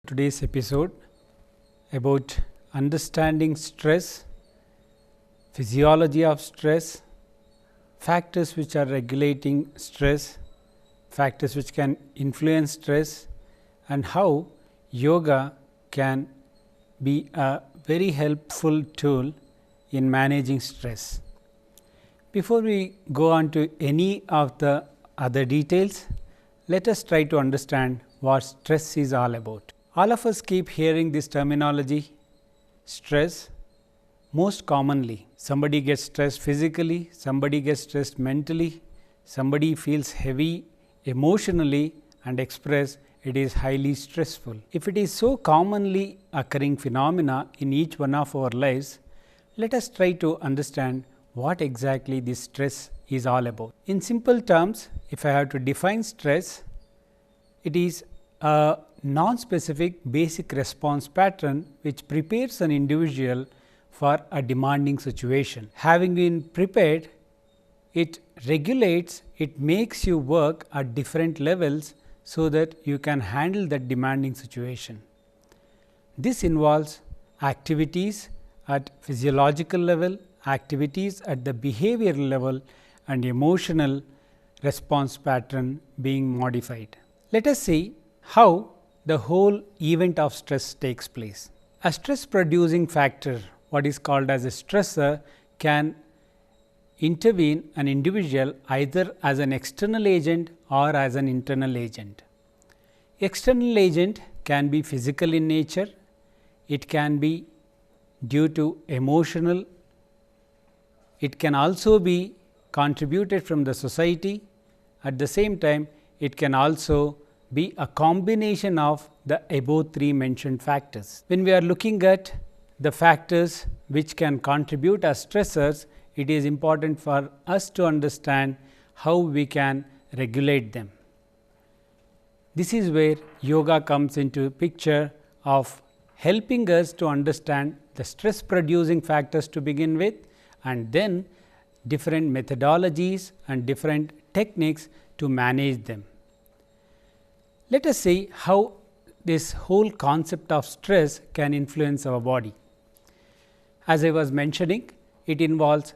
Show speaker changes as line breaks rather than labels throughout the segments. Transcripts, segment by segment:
today's episode about understanding stress, physiology of stress, factors which are regulating stress, factors which can influence stress, and how yoga can be a very helpful tool in managing stress. Before we go on to any of the other details, let us try to understand what stress is all about. All of us keep hearing this terminology, stress. Most commonly, somebody gets stressed physically, somebody gets stressed mentally, somebody feels heavy emotionally and express it is highly stressful. If it is so commonly occurring phenomena in each one of our lives, let us try to understand what exactly this stress is all about. In simple terms, if I have to define stress, it is a non-specific basic response pattern which prepares an individual for a demanding situation. Having been prepared, it regulates, it makes you work at different levels so that you can handle that demanding situation. This involves activities at physiological level, activities at the behavioral level, and emotional response pattern being modified. Let us see how the whole event of stress takes place. A stress producing factor, what is called as a stressor, can intervene an individual either as an external agent or as an internal agent. External agent can be physical in nature, it can be due to emotional, it can also be contributed from the society. At the same time, it can also be a combination of the above three mentioned factors. When we are looking at the factors which can contribute as stressors, it is important for us to understand how we can regulate them. This is where yoga comes into picture of helping us to understand the stress producing factors to begin with, and then different methodologies and different techniques to manage them. Let us see how this whole concept of stress can influence our body. As I was mentioning, it involves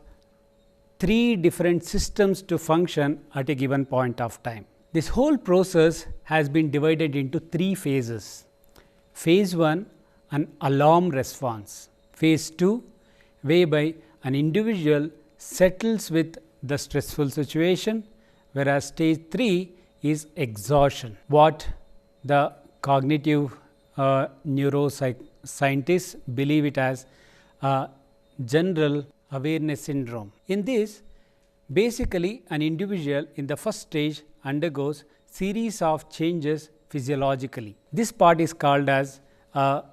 three different systems to function at a given point of time. This whole process has been divided into three phases. Phase 1, an alarm response. Phase 2, whereby an individual settles with the stressful situation, whereas stage 3 is exhaustion, what the cognitive neuroscientists believe it as a general awareness syndrome. In this, basically an individual in the first stage undergoes series of changes physiologically. This part is called as a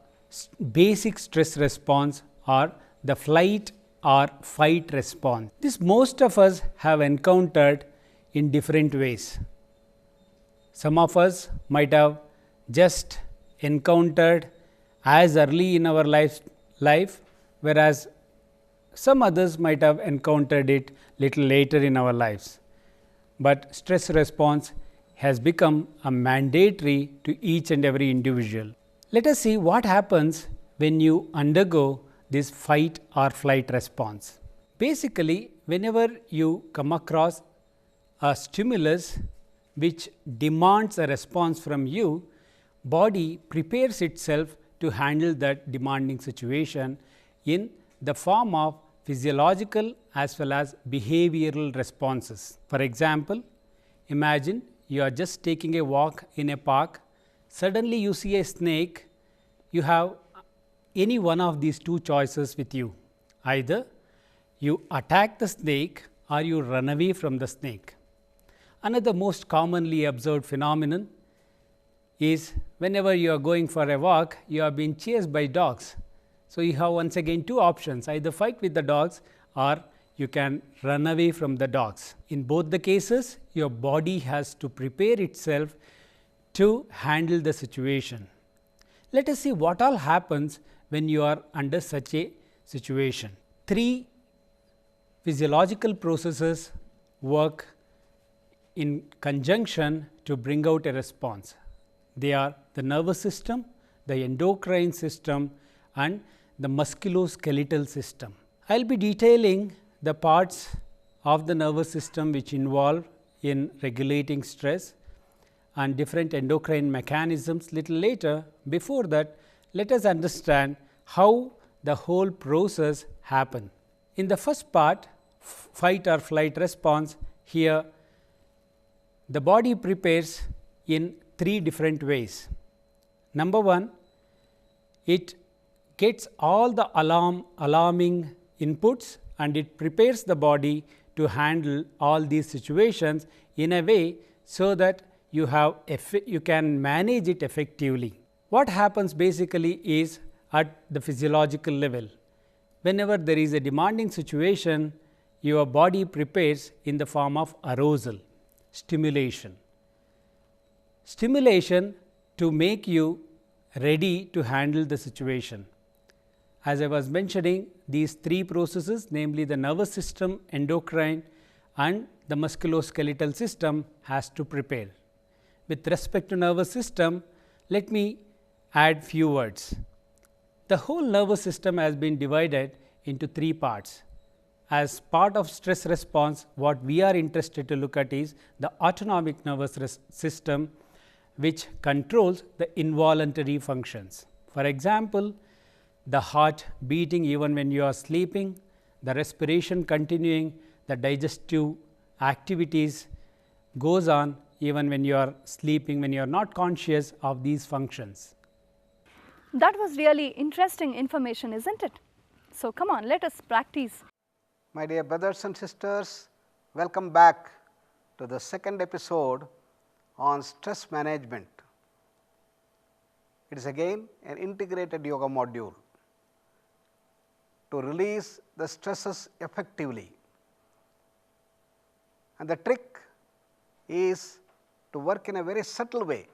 basic stress response or the flight or fight response. This most of us have encountered in different ways. Some of us might have just encountered as early in our life, whereas some others might have encountered it little later in our lives. But stress response has become a mandatory to each and every individual. Let us see what happens when you undergo this fight or flight response. Basically, whenever you come across a stimulus which demands a response from you, body prepares itself to handle that demanding situation in the form of physiological as well as behavioral responses. For example, imagine you are just taking a walk in a park, suddenly you see a snake, you have any one of these two choices with you. Either you attack the snake or you run away from the snake. Another most commonly observed phenomenon is whenever you are going for a walk, you are being chased by dogs. So, you have once again two options, either fight with the dogs or you can run away from the dogs. In both the cases, your body has to prepare itself to handle the situation. Let us see what all happens when you are under such a situation. Three physiological processes work in conjunction to bring out a response. They are the nervous system, the endocrine system and the musculoskeletal system. I will be detailing the parts of the nervous system which involve in regulating stress and different endocrine mechanisms little later. Before that, let us understand how the whole process happens. In the first part, fight or flight response, here the body prepares in 3 different ways. Number 1, it gets all the alarming inputs and it prepares the body to handle all these situations in a way so that you can manage it effectively. What happens basically is at the physiological level. Whenever there is a demanding situation, your body prepares in the form of arousal, stimulation. Stimulation to make you ready to handle the situation. As I was mentioning, these 3 processes, namely the nervous system, endocrine and the musculoskeletal system, has to prepare. With respect to nervous system, let me add few words. The whole nervous system has been divided into 3 parts. As part of stress response, what we are interested to look at is the autonomic nervous system, which controls the involuntary functions. For example, the heart beating even when you are sleeping, the respiration continuing, the digestive activities goes on even when you are sleeping, when you are not conscious of these functions.
That was really interesting information, isn't it? So, come on, let us practice.
My dear brothers and sisters, welcome back to the second episode on stress management. It is again an integrated yoga module to release the stresses effectively. And the trick is to work in a very subtle way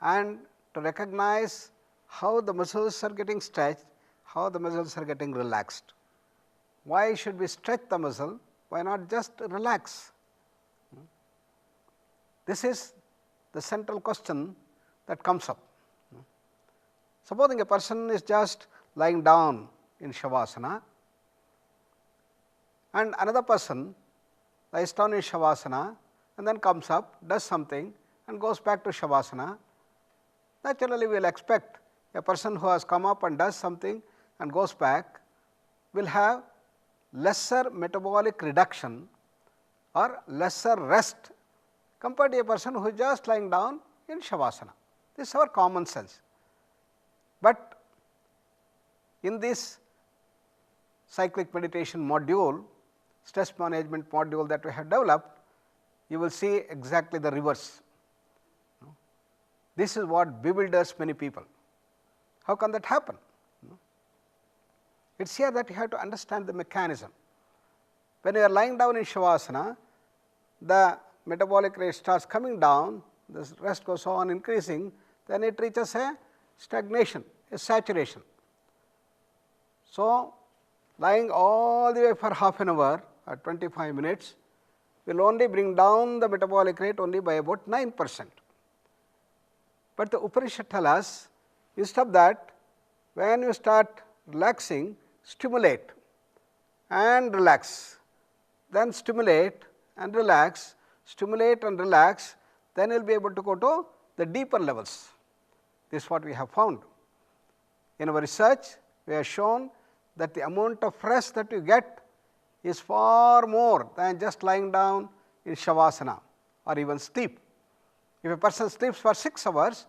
and to recognize how the muscles are getting stretched, how the muscles are getting relaxed. Why should we stretch the muscle? Why not just relax? This is the central question that comes up. Supposing a person is just lying down in Shavasana and another person lies down in Shavasana and then comes up, does something and goes back to Shavasana. Naturally, we will expect a person who has come up and does something and goes back will have lesser metabolic reduction or lesser rest compared to a person who is just lying down in Shavasana. This is our common sense. But in this cyclic meditation module, stress management module that we have developed, you will see exactly the reverse. This is what bewilders many people. How can that happen? It is here that you have to understand the mechanism. When you are lying down in Shavasana, the metabolic rate starts coming down, the rest goes on increasing, then it reaches a stagnation, a saturation. So, lying all the way for half an hour or 25 minutes will only bring down the metabolic rate only by about 9%. But the Upanishad tells us, instead of that, when you start relaxing, stimulate and relax, then stimulate and relax, then you will be able to go to the deeper levels. This is what we have found. In our research, we have shown that the amount of rest that you get is far more than just lying down in Shavasana or even sleep. If a person sleeps for 6 hours,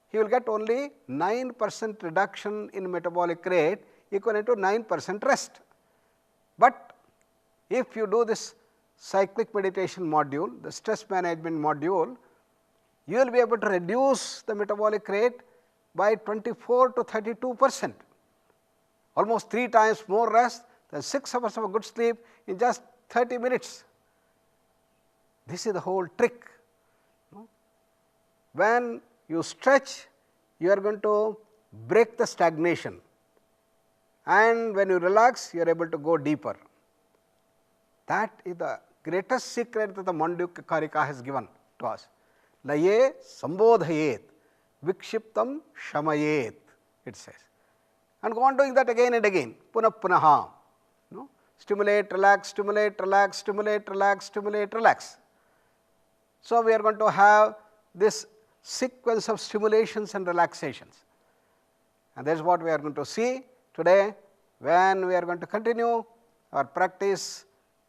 he will get only 9% reduction in metabolic rate equivalent to 9% rest. But if you do this cyclic meditation module, the stress management module, you will be able to reduce the metabolic rate by 24 to 32%, almost 3 times more rest than 6 hours of a good sleep in just 30 minutes. This is the whole trick. When you stretch, you are going to break the stagnation, and when you relax, you are able to go deeper. That is the greatest secret that the Mandukya Karika has given to us. Laye sambodhayet, vikshiptam shamayet, it says. And go on doing that again and again, punah punaha. No? Stimulate, relax, stimulate, relax, stimulate, relax, stimulate, relax. So, we are going to have this sequence of stimulations and relaxations, and that is what we are going to see today when we are going to continue our practice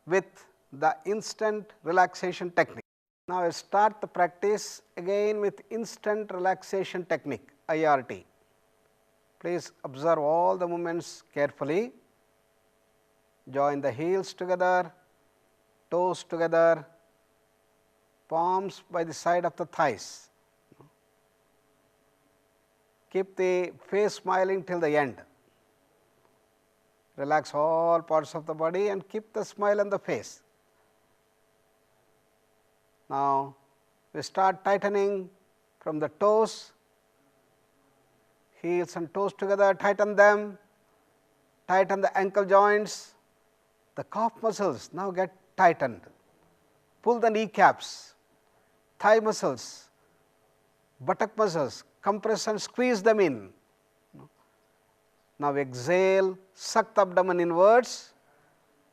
with the instant relaxation technique. Now, I start the practice again with instant relaxation technique, IRT. Please observe all the movements carefully. Join the heels together, toes together, palms by the side of the thighs. Keep the face smiling till the end. Relax all parts of the body and keep the smile on the face. Now, we start tightening from the toes, heels and toes together, tighten them, tighten the ankle joints, the calf muscles now get tightened, pull the kneecaps, thigh muscles, buttock muscles, compress and squeeze them in. Now, exhale, suck the abdomen inwards,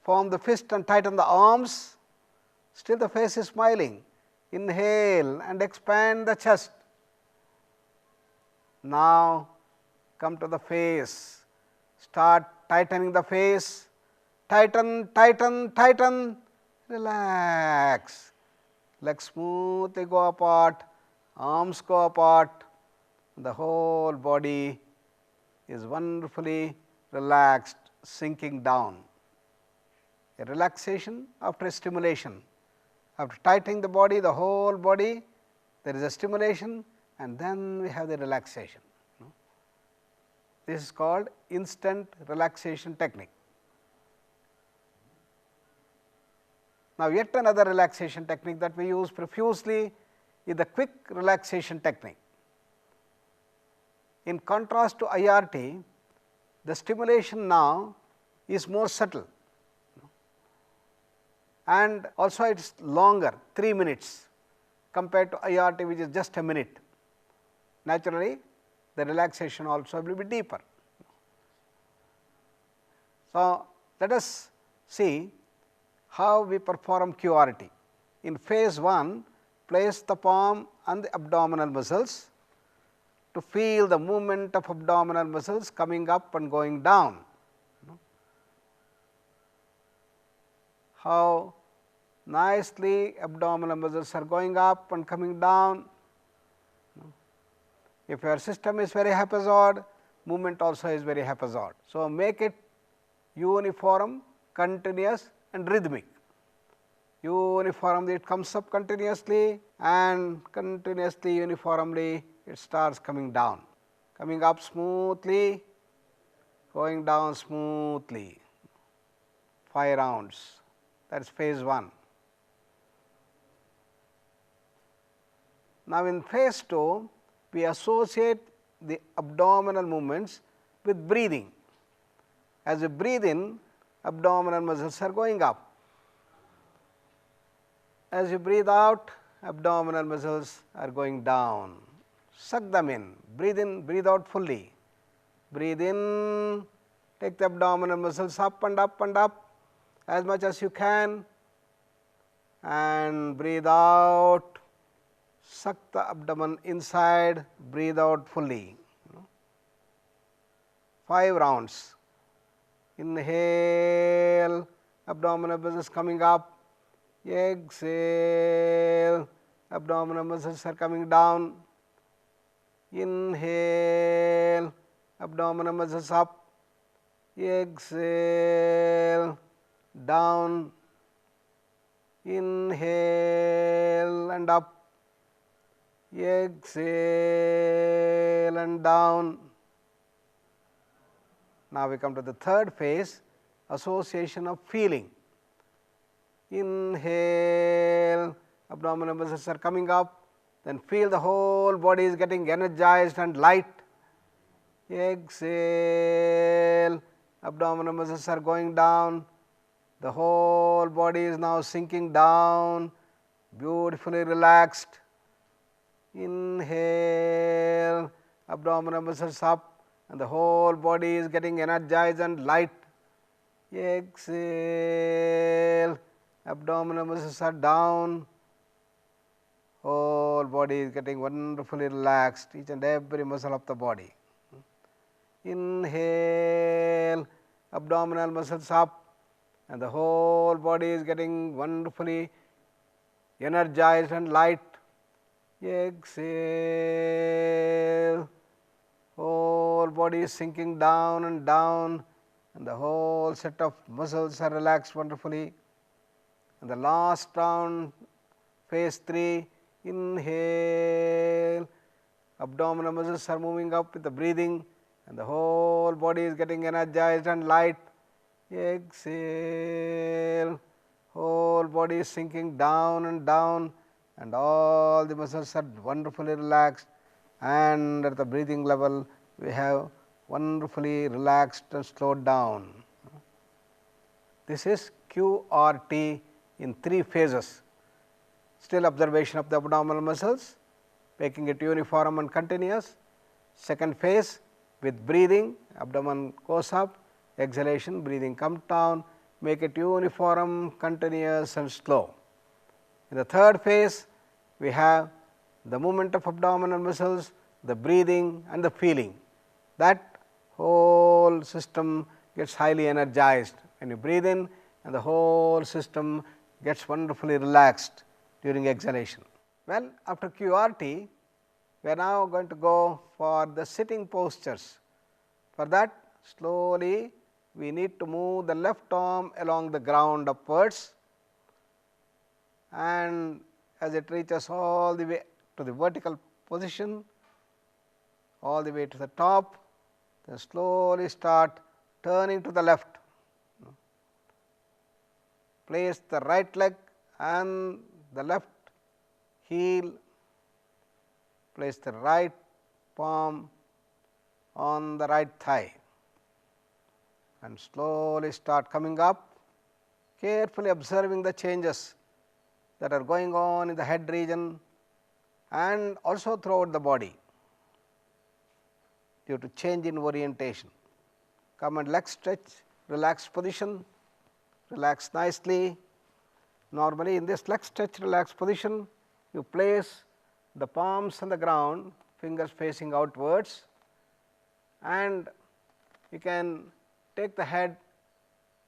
form the fist and tighten the arms, still the face is smiling. Inhale and expand the chest. Now, come to the face, start tightening the face, tighten, tighten, tighten, relax. Legs smoothly go apart, arms go apart, the whole body is wonderfully relaxed, sinking down. A relaxation after a stimulation. After tightening the body, the whole body, there is a stimulation and then we have the relaxation. This is called instant relaxation technique. Now, yet another relaxation technique that we use profusely is the quick relaxation technique. In contrast to IRT, the stimulation now is more subtle and also it is longer, 3 minutes compared to IRT, which is just a minute. Naturally, the relaxation also will be deeper. So, let us see how we perform QRT. In phase 1, place the palm on the abdominal muscles to feel the movement of abdominal muscles coming up and going down. How nicely abdominal muscles are going up and coming down. If your system is very haphazard, movement also is very haphazard. So, make it uniform, continuous and rhythmic. Uniformly it comes up continuously and continuously, uniformly it starts coming down. Coming up smoothly, going down smoothly. 5 rounds, that is phase 1. Now, in phase 2, we associate the abdominal movements with breathing. As you breathe in, abdominal muscles are going up. As you breathe out, abdominal muscles are going down. Suck them in, breathe out fully. Breathe in, take the abdominal muscles up and up and up as much as you can, and breathe out. Suck the abdomen inside, breathe out fully. 5 rounds. Inhale, abdominal muscles coming up. Exhale, abdominal muscles are coming down. Inhale, abdominal muscles up. Exhale, down. Inhale and up. Exhale and down. Now, we come to the third phase, association of feeling. Inhale, abdominal muscles are coming up, then feel the whole body is getting energized and light. Exhale, abdominal muscles are going down, the whole body is now sinking down, beautifully relaxed. Inhale, abdominal muscles up and the whole body is getting energized and light. Exhale, abdominal muscles are down, whole body is getting wonderfully relaxed, each and every muscle of the body. Inhale, abdominal muscles up and the whole body is getting wonderfully energized and light. Exhale, whole body is sinking down and down and the whole set of muscles are relaxed wonderfully. And the last round, phase 3, inhale, abdominal muscles are moving up with the breathing and the whole body is getting energized and light. Exhale, whole body is sinking down and all the muscles are wonderfully relaxed, and at the breathing level we have wonderfully relaxed and slowed down. This is QRT in 3 phases. Still observation of the abdominal muscles, making it uniform and continuous. Second phase with breathing, abdomen goes up, exhalation, breathing comes down, make it uniform, continuous and slow. In the third phase, we have the movement of abdominal muscles, the breathing and the feeling. That whole system gets highly energized when you breathe in, and the whole system gets wonderfully relaxed during exhalation. Well, after QRT, we are now going to go for the sitting postures. For that, slowly we need to move the left arm along the ground upwards, and as it reaches all the way to the vertical position, all the way to the top, then slowly start turning to the left. Place the right leg and the left heel, place the right palm on the right thigh and slowly start coming up, carefully observing the changes that are going on in the head region and also throughout the body due to change in orientation. Come and leg stretch, relaxed position, relax nicely. Normally in this leg stretch relaxed position, you place the palms on the ground, fingers facing outwards, and you can take the head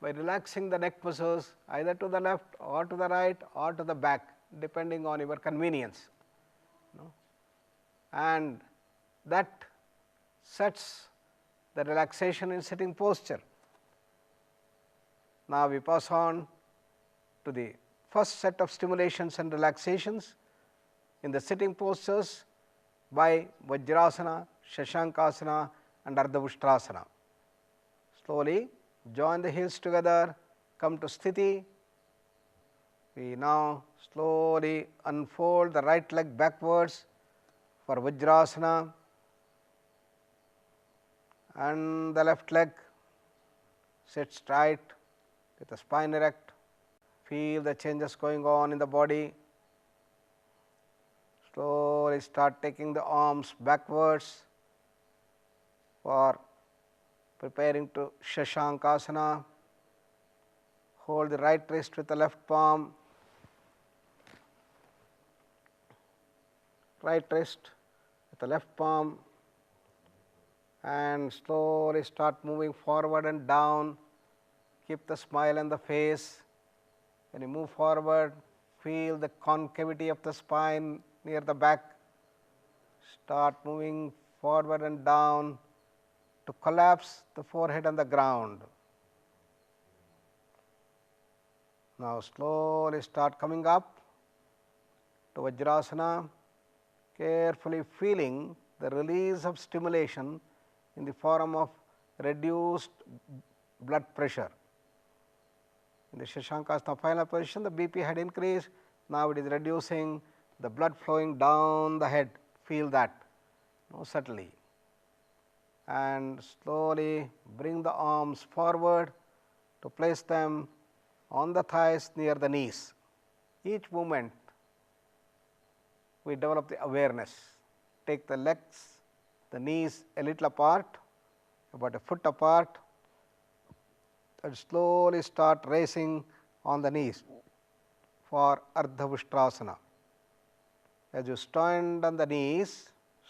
by relaxing the neck muscles either to the left or to the right or to the back, depending on your convenience. And that sets the relaxation in sitting posture. Now we pass on to the first set of stimulations and relaxations in the sitting postures by Vajrasana, Shashankasana and Ardhavushtrasana. Slowly join the heels together, come to Sthiti. We now slowly unfold the right leg backwards for Vajrasana and the left leg. Sit straight with the spine erect. Feel the changes going on in the body. Slowly start taking the arms backwards for preparing to Shashankasana. Hold the right wrist with the left palm, right wrist with the left palm, and slowly start moving forward and down. Keep the smile on the face. When you move forward, feel the concavity of the spine near the back. Start moving forward and down to collapse the forehead on the ground. Now slowly start coming up to Vajrasana, carefully feeling the release of stimulation in the form of reduced blood pressure. In the Shashankasana final position, the BP had increased, now it is reducing, the blood flowing down the head, feel that subtly. And slowly bring the arms forward to place them on the thighs near the knees. Each movement we develop the awareness. Take the legs, the knees a little apart, about a foot apart, and slowly start raising on the knees for Ardha Vushtrasana. As you stand on the knees,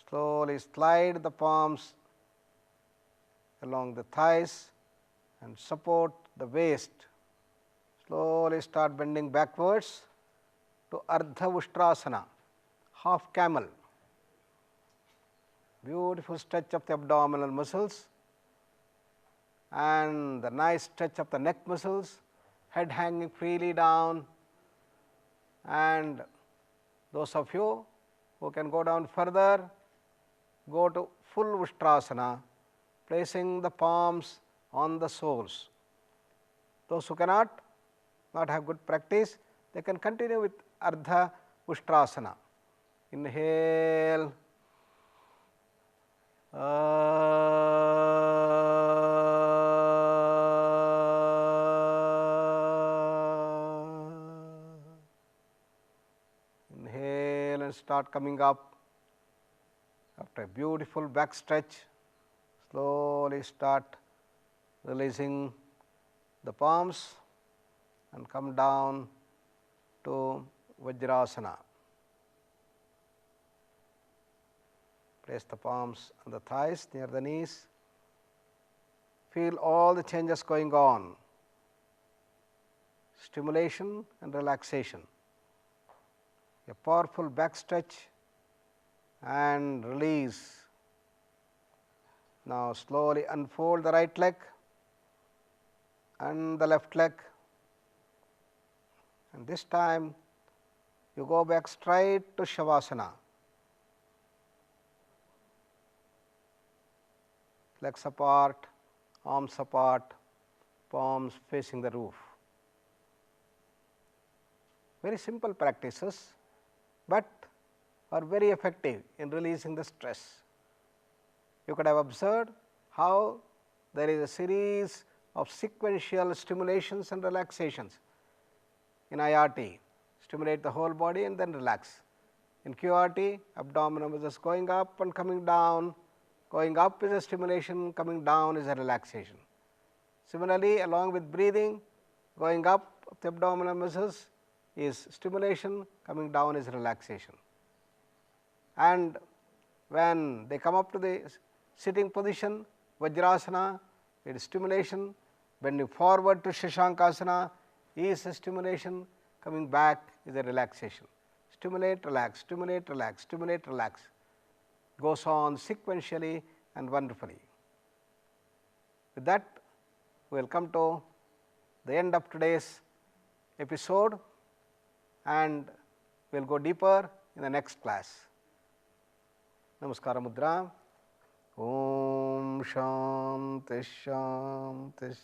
slowly slide the palms along the thighs and support the waist. Slowly start bending backwards to Ardha Vushtrasana, half camel. Beautiful stretch of the abdominal muscles and the nice stretch of the neck muscles, head hanging freely down, and those of you who can go down further, go to full Vushtrasana, placing the palms on the soles. Those who cannot, not have good practice, they can continue with Ardha Vushtrasana. Inhale. Inhale and start coming up. After a beautiful back stretch, slowly start releasing the palms and come down to Vajrasana. Place the palms on the thighs near the knees. Feel all the changes going on. Stimulation and relaxation. A powerful back stretch and release. Now slowly unfold the right leg and the left leg, and this time you go back straight to Shavasana. Legs apart, arms apart, palms facing the roof. Very simple practices, but are very effective in releasing the stress. You could have observed how there is a series of sequential stimulations and relaxations. In IRT, stimulate the whole body and then relax. In QRT, abdominal muscles going up and coming down. Going up is a stimulation, coming down is a relaxation. Similarly, along with breathing, going up of the abdominal muscles is stimulation, coming down is relaxation. And when they come up to the sitting position, Vajrasana, it is stimulation, bending forward to Shashankasana is a stimulation, coming back is a relaxation. Stimulate, relax, stimulate, relax, stimulate, relax. Goes on sequentially and wonderfully. With that, we will come to the end of today's episode, and we will go deeper in the next class. Namaskara Mudra. Om Shanti Shanti.